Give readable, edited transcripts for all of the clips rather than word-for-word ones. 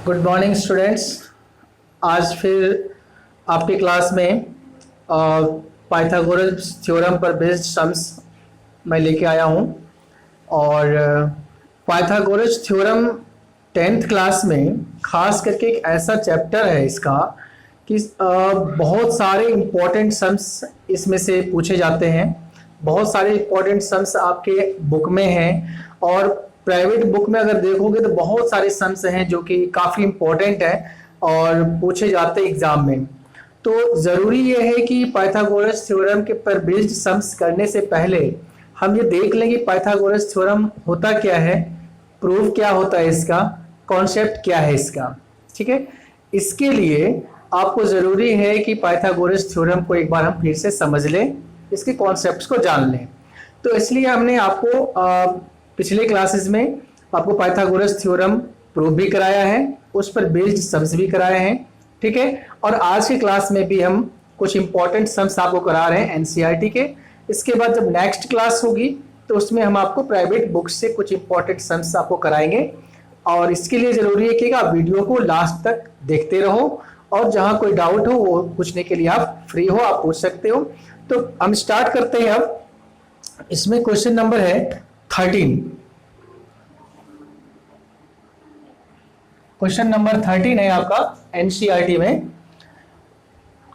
Good morning students. आज फिर आपकी क्लास में पाइथागोरस थ्योरम पर बेस्ड सम्स मैं लेके आया हूँ। और पाइथागोरस थ्योरम 10th क्लास में खास करके एक ऐसा चैप्टर है इसका कि बहुत सारे इम्पोर्टेंट सम्स इसमें से पूछे जाते हैं। बहुत सारे इम्पोर्टेंट सम्स आपके बुक में हैं और प्राइवेट बुक में अगर देखोगे तो बहुत सारे सम्स हैं जो कि काफ़ी इम्पोर्टेंट है और पूछे जाते हैं एग्जाम में। तो ज़रूरी ये है कि पाइथागोरस थ्योरम के पर बेस्ड सम्स करने से पहले हम ये देख लें कि पाइथागोरस थ्योरम होता क्या है, प्रूफ क्या होता है इसका, कॉन्सेप्ट क्या है इसका। ठीक है, इसके लिए आपको ज़रूरी है कि पाइथागोरस थ्योरम को एक बार हम फिर से समझ लें, इसके कॉन्सेप्ट्स को जान लें। तो इसलिए हमने आपको पिछले क्लासेस में आपको पाइथागोरस थ्योरम प्रूव भी कराया है, उस पर बेस्ड सम्स भी कराए हैं। ठीक है, और आज की क्लास में भी हम कुछ इंपॉर्टेंट सम्स आपको करा रहे हैं एनसीईआरटी के। इसके बाद जब नेक्स्ट क्लास होगी तो उसमें हम आपको प्राइवेट बुक से कुछ इंपॉर्टेंट सम्स आपको कराएंगे। और इसके लिए ज़रूरी है कि आप वीडियो को लास्ट तक देखते रहो और जहाँ कोई डाउट हो वो पूछने के लिए आप फ्री हो, आप पूछ सकते हो। तो हम स्टार्ट करते हैं। अब इसमें क्वेश्चन नंबर है 13। क्वेश्चन नंबर 13 है आपका एनसीईआरटी में।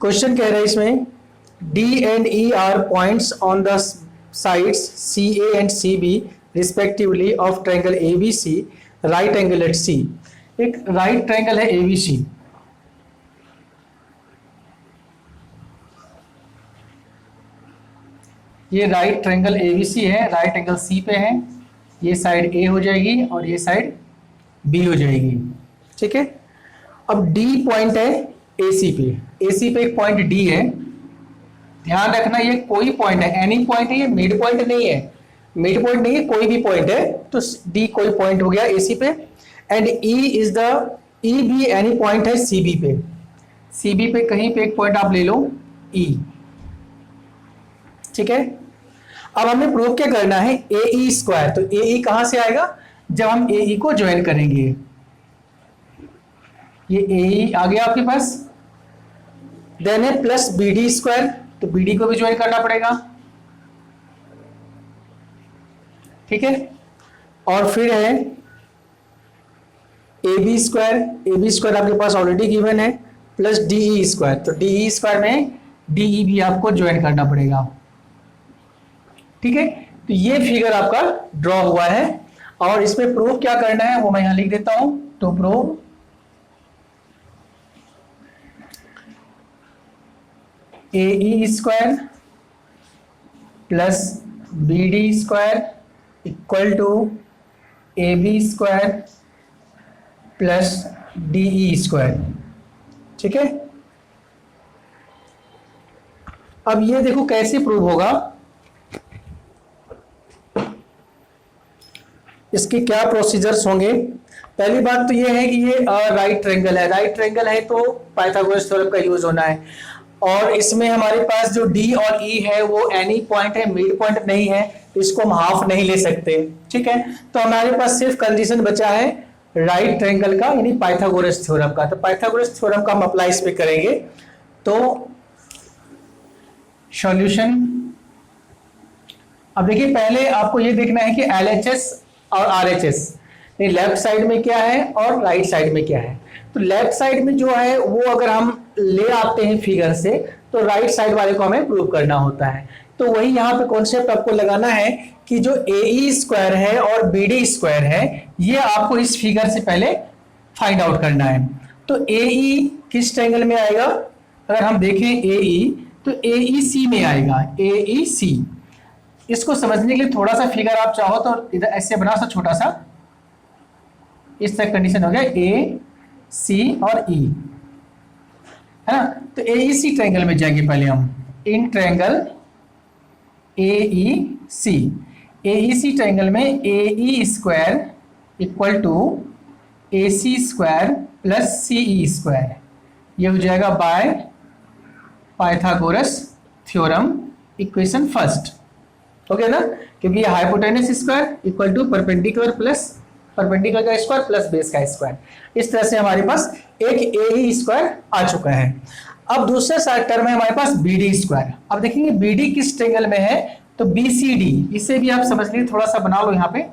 क्वेश्चन कह रहा है इसमें D and E are points on the sides C A and C B respectively of triangle A B C, right angle at C. एक राइट ट्रायंगल है ए बी सी। ये right triangle A B C है, right angle C पे है। ये side ए हो जाएगी और ये साइड बी हो जाएगी। ठीक है, अब डी पॉइंट है ए सी पे। ए सी पे एक पॉइंट डी है। ध्यान रखना ये कोई पॉइंट है, एनी पॉइंट है, ये मिड पॉइंट नहीं है। मिड पॉइंट नहीं है, कोई भी पॉइंट है। तो डी कोई पॉइंट हो गया ए सी पे। एंड ई भी एनी पॉइंट है सी बी पे। सी बी पे कहीं पे एक पॉइंट आप ले लो ई। ठीक है, अब हमें प्रूव क्या करना है, ए ई स्क्वायर। तो ए ई कहां से आएगा, जब हम ए ई को ज्वाइन करेंगे। ये ए ई आ गया आपके पास। देन है प्लस बी डी स्क्वायर, तो बी डी को भी ज्वाइन करना पड़ेगा। ठीक है, और फिर है A B square. A B square आपके पास ऑलरेडी गिवन है, प्लस डी ई स्क्वायर। तो डी ई स्क्वायर में डी ई भी आपको ज्वाइन करना पड़ेगा। ठीक है, तो ये फिगर आपका ड्रॉ हुआ है और इसमें प्रूफ क्या करना है वो मैं यहां लिख देता हूं। तो proof A E square plus B D square equal to A B square plus D E square. ठीक है, अब ये देखो कैसे प्रूव होगा, इसके क्या प्रोसीजर्स होंगे। पहली बात तो ये है कि ये राइट ट्रायंगल है। राइट ट्रायंगल है तो पाइथागोरस थ्योरम का यूज होना है। और इसमें हमारे पास जो डी और ई है वो एनी पॉइंट है, मिड पॉइंट नहीं है, तो इसको हम हाफ नहीं ले सकते। ठीक है, तो हमारे पास सिर्फ कंडीशन बचा है राइट ट्रायंगल का, यानी पाइथागोरस थ्योरम का। तो पाइथागोरस थ्योरम का हम अप्लाई इस पे करेंगे। तो सॉल्यूशन, अब देखिए पहले आपको ये देखना है कि एलएचएस और आरएचएस लेफ्ट साइड में क्या है और राइट साइड में क्या है। तो लेफ्ट साइड में जो है वो अगर हम ले आते हैं फिगर से तो राइट साइड वाले को हमें प्रूव करना होता है। तो वही यहाँ पे कॉन्सेप्ट आपको लगाना है कि जो ए ई स्क्वायर है और बी डी स्क्वायर है ये आपको इस फिगर से पहले फाइंड आउट करना है। तो ए ई किस ट्रायंगल में आएगा, अगर हम देखें ए ई तो ए ई सी में आएगा। ए ई सी, इसको समझने के लिए थोड़ा सा फिगर आप चाहो तो इधर ऐसे बना सा छोटा सा, इस तरह कंडीशन हो गया ए सी और ई, है ना। तो ए ई सी ट्रायंगल में जाएंगे पहले हम, in triangle A E C. A E C triangle में A E square equal to A C square plus C E square, ये हो जाएगा by Pythagoras theorem equation first. Okay ना, क्योंकि ये hypotenuse square equal to perpendicular plus perpendicular का square plus base का square. इस तरह से हमारे पास एक ए स्क्वायर आ चुका है। अब दूसरे टर्म है हमारे पास बी डी स्क्वायर। अब देखेंगे बी डी किस ट्रायंगल में है, तो बी सी डी, इसे भी आप समझ लीजिए, थोड़ा सा बना लो यहाँ पे।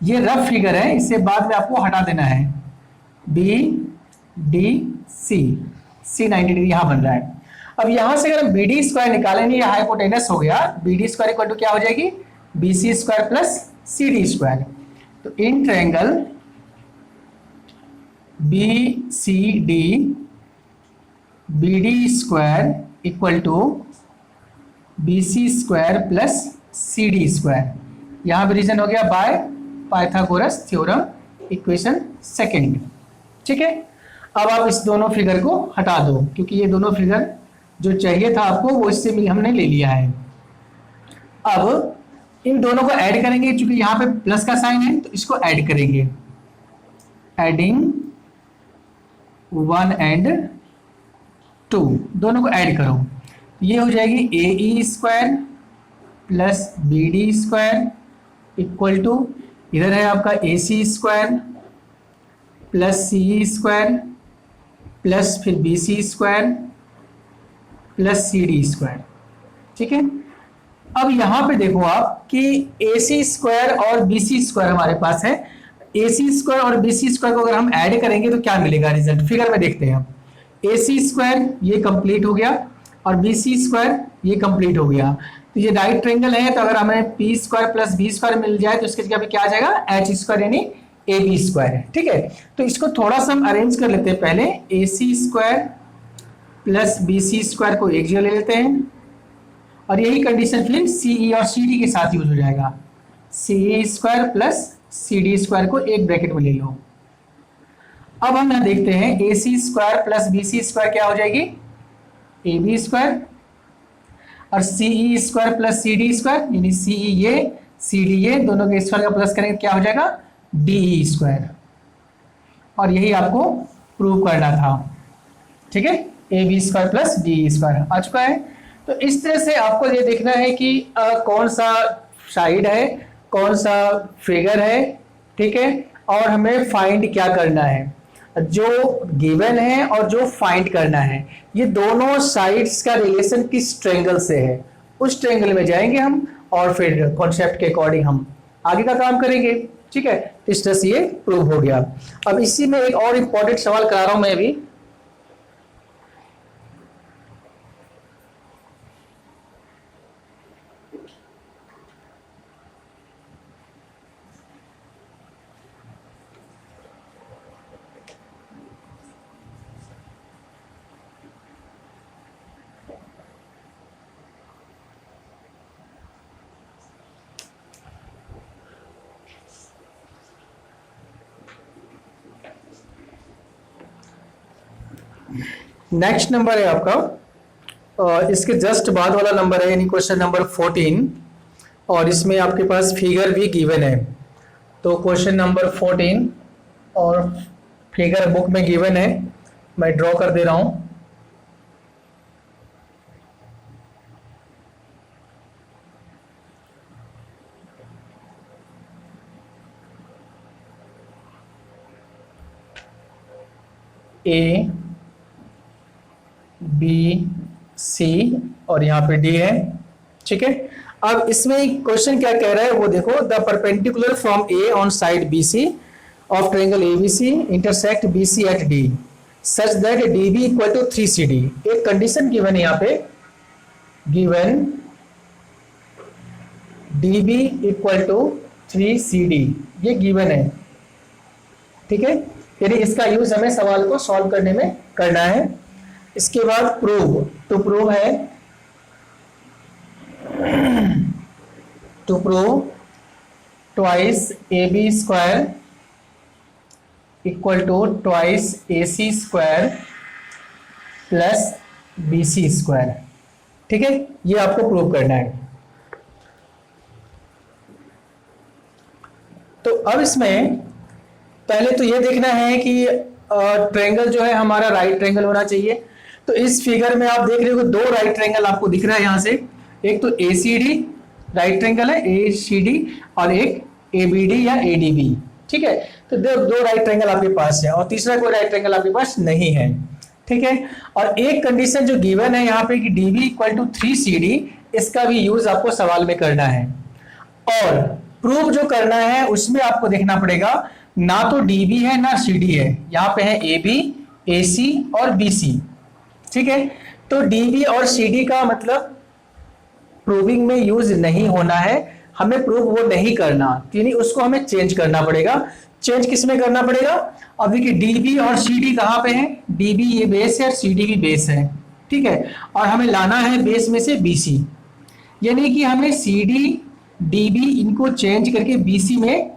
ये रफ फिगर है, इसे बाद में आपको हटा देना है। बी डी सी, सी 90 डिग्री यहां बन रहा है। अब यहां से अगर हम बी डी स्क्वायर निकालेंगे, ये हाइपोटेनस हो गया, B D square equal to क्या हो जाएगी, B C square plus C D square. तो in triangle B C D, B D square equal to B C square plus C D square. यहां भी रीजन हो गया by Pythagoras theorem, equation second. ठीक है, अब आप इस दोनों फिगर को हटा दो, क्योंकि ये दोनों फिगर जो चाहिए था आपको वो इससे हमने ले लिया है। अब इन दोनों को ऐड करेंगे, क्योंकि यहां पे प्लस का साइन है तो इसको ऐड करेंगे, एडिंग 1 एंड 2, दोनों को ऐड करो, ये हो जाएगी A E square plus B D square equal to, इधर है आपका A C square plus C square plus फिर B C square plus C D square. ठीक है, अब यहां पे देखो आप कि ए सी स्क्वायर और बी सी स्क्वायर हमारे पास है। ए सी स्क्वायर और बी सी स्क्वायर को अगर हम ऐड करेंगे तो क्या मिलेगा रिजल्ट, फिगर में देखते हैं। ए सी स्क्वायर ये कंप्लीट हो गया और बी सी स्क्वायर ये कंप्लीट हो गया। तो ये राइट ट्रायंगल है, तो अगर हमें P square plus B square मिल जाए तो इसके जगह पे क्या आ जाएगा, एच स्क्वायर यानी ए बी स्क्वायर है। ठीक है, तो इसको थोड़ा सा हम अरेंज कर लेते हैं। पहले A C square plus B C square को एक जगह ले लेते हैं, और यही कंडीशन फिर सी ई और सी डी के साथ यूज हो जाएगा। C E square plus C D square को एक ब्रैकेट में ले लो। अब हम यहां देखते हैं A C square plus B C square क्या हो जाएगी, ए बी स्क्वायर, और C E square plus C D square यानी सी ई ये सी डी ये, दोनों के स्क्वायर का प्लस करेंगे क्या हो जाएगा, डी ई स्क्वायर। और यही आपको प्रूव करना था। ठीक है, A B square plus D E square आ चुका है। तो इस तरह से आपको ये देखना है कि कौन सा साइड है, कौन सा फिगर है। ठीक है, और हमें फाइंड क्या करना है, जो गिवन है और जो फाइंड करना है, ये दोनों साइड्स का रिलेशन किस ट्रायंगल से है, उस ट्रायंगल में जाएंगे हम, और फिर कॉन्सेप्ट के अकॉर्डिंग हम आगे का काम करेंगे। ठीक है, इस तरह से ये प्रूव हो गया। अब इसी में एक और इंपॉर्टेंट सवाल करा रहा हूं मैं भी। नेक्स्ट नंबर है आपका, इसके जस्ट बाद वाला नंबर है, यानी क्वेश्चन नंबर 14, और इसमें आपके पास फिगर भी गिवन है। तो क्वेश्चन नंबर 14 और फिगर बुक में गिवन है, मैं ड्रॉ कर दे रहा हूं। ए बी सी और यहाँ पे डी है। ठीक है, अब इसमें क्वेश्चन क्या कह रहा है वो देखो, the perpendicular from A on side B C of triangle A B C intersect B C at D such that D B equal to 3 C D. एक कंडीशन गिवन है यहाँ पे, given D B equal to 3 C D, ये given है। ठीक है, यानी इसका यूज हमें सवाल को सॉल्व करने में करना है। इसके बाद प्रूव, टू प्रूव है, to prove twice A B square equal to twice A C square plus B C square. ठीक है, ये आपको प्रूव करना है। तो अब इसमें पहले तो ये देखना है कि ट्रायंगल जो है हमारा राइट ट्रायंगल होना चाहिए। तो इस फिगर में आप देख रहे हो दो राइट ट्रायंगल आपको दिख रहा है यहां से, एक तो ए सी डी राइट ट्रायंगल है ए सी डी और एक ए बी डी या ए डी बी, ठीक है। तो दो राइट ट्रायंगल आपके पास है और तीसरा कोई राइट ट्रायंगल आपके पास नहीं है, ठीक है। और एक कंडीशन जो गिवन है यहाँ पे कि D B equal to 3CD, इसका भी यूज आपको सवाल में करना है। और प्रूफ जो करना है उसमें आपको देखना पड़ेगा ना तो डीबी है ना सीडी है, यहाँ पे है ए बी, ए सी और बी सी, ठीक है। तो डीबी और सीडी का मतलब प्रूविंग में यूज नहीं होना है, हमें प्रूव वो नहीं करना, यानी उसको हमें चेंज करना पड़ेगा। चेंज किस में करना पड़ेगा? अब देखिए डीबी और सीडी कहाँ पे है, डीबी ये बेस है और सीडी भी बेस है, ठीक है। और हमें लाना है बेस में से बीसी, यानी कि हमें सीडी डीबी इनको चेंज करके बीसी में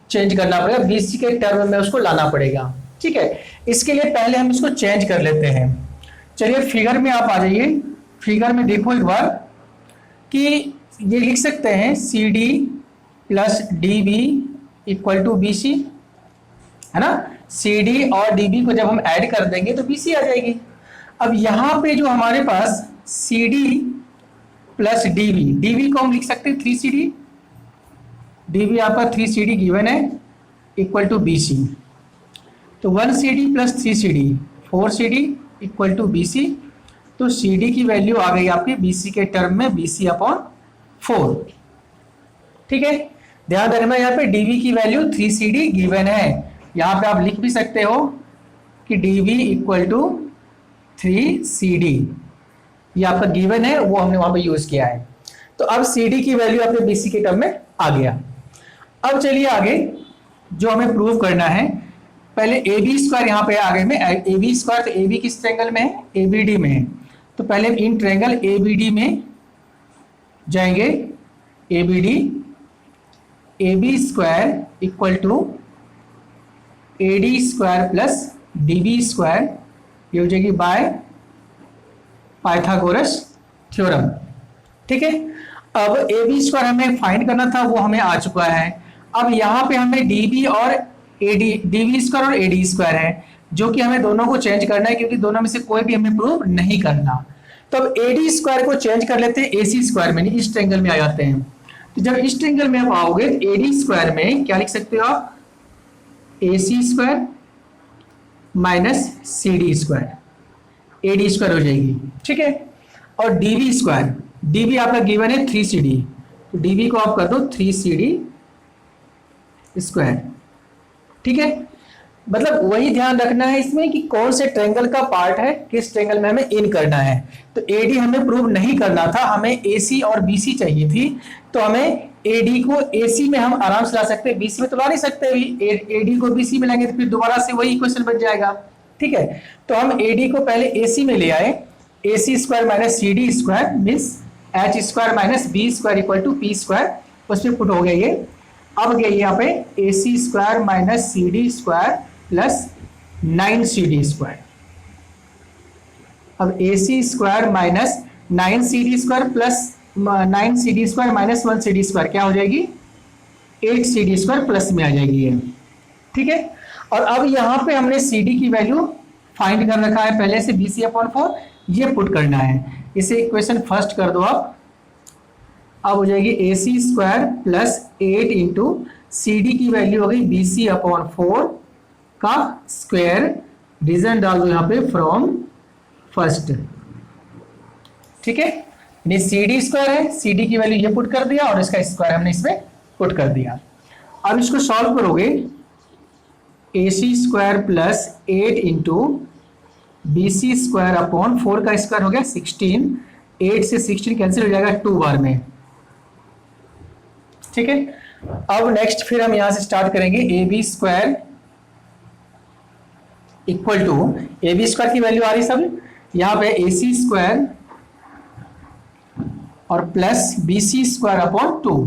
चेंज करना पड़ेगा, बीसी के टर्म में उसको लाना पड़ेगा, ठीक है। इसके लिए पहले हम इसको चेंज कर लेते हैं। चलिए फिगर में आप आ जाइए, फिगर में देखो एक बार कि ये लिख सकते हैं C D plus D B equal to B C, है ना। सी डी और डी बी को जब हम ऐड कर देंगे तो बी सी आ जाएगी। अब यहाँ पे जो हमारे पास C D plus D B, D B को हम लिख सकते हैं 3CD, डी बी आपका 3CD गिवन है इक्वल टू बी सी। तो 1CD plus 3CD 4CD equal to B C. तो CD की वैल्यू आ गई आपकी BC के टर्म में BC अपॉन 4, ठीक है। ध्यान रखना यहाँ पे DB की वैल्यू 3CD गिवन है, यहाँ पे आप लिख भी सकते हो कि DB इक्वल टू 3CD, ये आपका गिवन है, वो हमने वहां पे यूज किया है। तो अब CD की वैल्यू आपके BC के टर्म में आ गया। अब चलिए आगे जो हमें प्रूव करना है, पहले ए बी स्क्वायर यहाँ पे आगे में ए बी स्क्वायर, तो ए बी किस ट्रायंगल में है, ए बी डी में है। तो पहले हम in triangle A B D में जाएंगे, A B D, A B square equal to A D square plus D B square, ये हो जाएगी बाय पाइथागोरस थ्योरम, ठीक है। अब ए बी स्क्वायर हमें फाइंड करना था, वो हमें आ चुका है। अब यहाँ पे हमें डी बी और A D, D B square और ए डी स्क्वायर है, जो कि हमें दोनों को चेंज करना है, क्योंकि दोनों में से कोई भी हमें प्रूव नहीं करना। तो अब ए डी स्क्वायर को चेंज कर लेते हैं ए सी स्क्वायर में, इस ट्रायंगल में आ जाते हैं। तो जब इस ट्रायंगल में आप आओगे तो ए डी स्क्वायर में क्या लिख सकते हो आप, A C square minus C D square, A D square हो जाएगी, ठीक है। और D B square, D B आपका गिवन है 3CD, तो डी बी को आप कर दो 3CD स्क्वायर, ठीक है। मतलब वही ध्यान रखना है इसमें कि कौन से ट्रायंगल का पार्ट है, किस ट्रायंगल में हमें इन करना है। तो एडी हमें प्रूव नहीं करना था, हमें एसी और बीसी चाहिए थी। तो हमें एडी को एसी में हम आराम से ला सकते हैं, बीसी में तो ला नहीं सकते। एडी को बीसी में लाएंगे तो फिर दोबारा से वही इक्वेशन बन जाएगा, ठीक है। तो हम एडी को पहले एसी में ले आए, A C square minus C D square means H square minus B square equal to P square, उसमें पुट हो गया ये। अब गया यहाँ पे A C square minus C D square plus 9CD square. अब A C square minus 9CD square plus 9CD square minus 1CD square क्या हो जाएगी, 8CD स्क्वायर प्लस में आ जाएगी ये, ठीक है। और अब यहाँ पे हमने CD की वैल्यू फाइंड कर रखा है पहले से, BC/4, ये पुट करना है। इसे इक्वेशन फर्स्ट कर दो आप। अब हो जाएगी ए C square plus 8 into CD की वैल्यू हो गई BC/4 का स्क्वायर, रीजन डाल दो यहाँ पे फ्रॉम फर्स्ट, ठीक है। ये CD स्क्वायर है, CD की वैल्यू ये पुट कर दिया और इसका स्क्वायर हमने इसमें पुट कर दिया। अब इसको सॉल्व करोगे, A C square plus 8 into BC square upon 4 का स्क्वायर हो गया 16, 8 से 16 कैंसिल हो जाएगा 2 बार में, ठीक है। अब नेक्स्ट फिर हम यहां से स्टार्ट करेंगे, A B square equal to, A B square की वैल्यू आ रही सब यहां पे, ए सी स्क्वायर और plus B C square upon 2,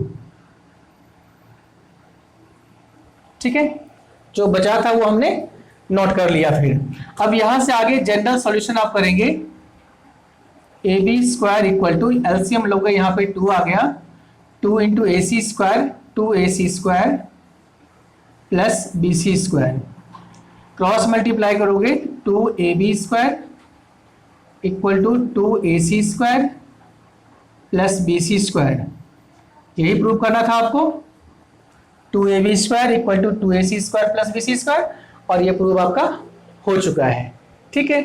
ठीक है। जो बचा था वो हमने नोट कर लिया। फिर अब यहां से आगे जनरल सॉल्यूशन आप करेंगे, A B square equal to LCM लोगे, यहाँ पे 2 आ गया, 2 into A C square 2AC square plus BC square, cross multiply करोगे 2AB square equal to 2AC square plus BC square, यही प्रूव करना था आपको, 2ab square equal to 2ac square plus bc square, और ये प्रूव आपका हो चुका है। ठीक है,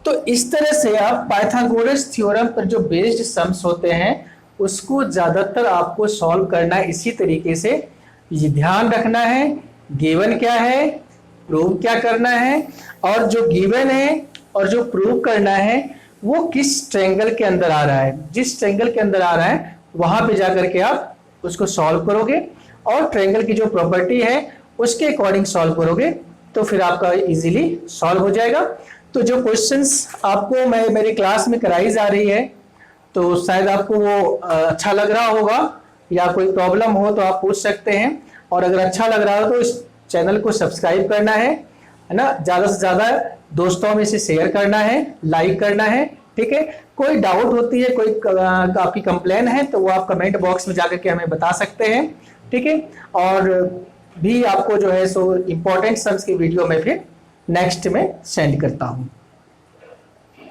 तो इस तरह से आप पाइथागोरस थ्योरम पर जो बेस्ड सम्स होते हैं उसको ज्यादातर आपको सॉल्व करना है इसी तरीके से। ये ध्यान रखना है गिवन क्या है, प्रूव क्या करना है, और जो गिवन है और जो प्रूव करना है वो किस ट्रायंगल के अंदर आ रहा है। जिस ट्रायंगल के अंदर आ रहा है वहां पे जाकर के आप उसको सॉल्व करोगे और ट्रायंगल की जो प्रॉपर्टी है उसके अकॉर्डिंग सॉल्व करोगे तो फिर आपका इजीली सॉल्व हो जाएगा। तो जो क्वेश्चंस आपको मैं मेरी क्लास में कराई जा रही है तो शायद आपको वो अच्छा लग रहा होगा, या कोई प्रॉब्लम हो तो आप पूछ सकते हैं। और अगर अच्छा लग रहा हो तो इस चैनल को सब्सक्राइब करना है ना, ज्यादा से ज्यादा दोस्तों में से शेयर करना है, लाइक करना है। ठीक है, कोई डाउट होती है, कोई आपकी कंप्लेन है तो वो आप कमेंट बॉक्स में जाकर के हमें बता सकते हैं। ठीक है, और भी आपको जो है सो इंपॉर्टेंट सम्स की वीडियो में फिर नेक्स्ट में सेंड करता हूं।